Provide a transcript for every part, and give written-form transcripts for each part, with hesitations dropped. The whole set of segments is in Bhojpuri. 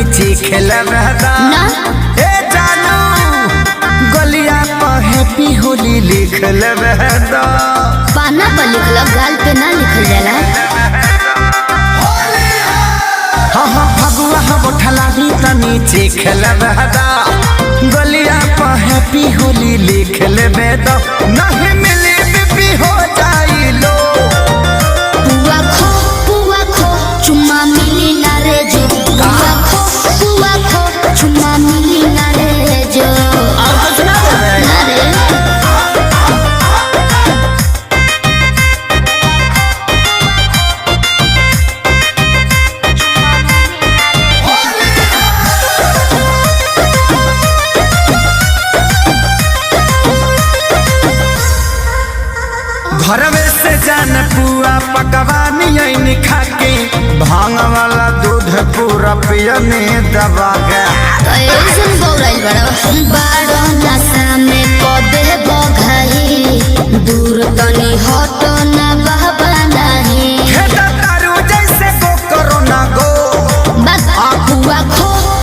तनी खेला रहता ना ए जानू गलिया पर हैप्पी होली लिख ले रहता पाना पर लिखल गाल पे ना लिखल जाला। हाँ हाँ फगुआ हम उठला भी तनी खेला रहता गलिया पर हैप्पी होली लिख ले बेदा नहीं मिली बीबी हो जाई लो पुआ खो चुम्मा मिली ना रे जो पुआ खो चुम्मा मिली ना रे जो और कुछ ना दे ना रे घर में से जान पुआ पकवानी आई खा के भांग वाला दूध पूरा पियने दबा गया तो ऐसन बौराइल बड़ा नशा में पौधे बघाई दूर तनी हटो ना बहबा नहीं खेता तारू जैसे गो करो ना गो बस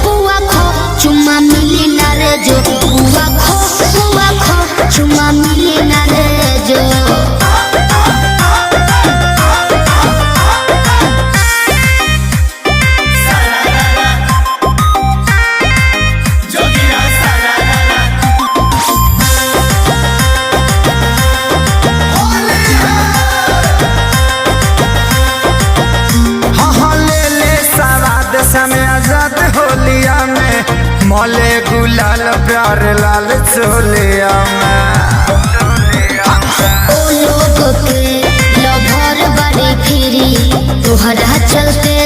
पुआ खो चुम्मा मिली ना रे जो पुआ खो चुम्मा मिली ना रे जो समय आजाद होलिया में मौले गुलाल प्यार लाल चोलिया में ओ लोग के लभर बड़ी फिरी तोहरा चलते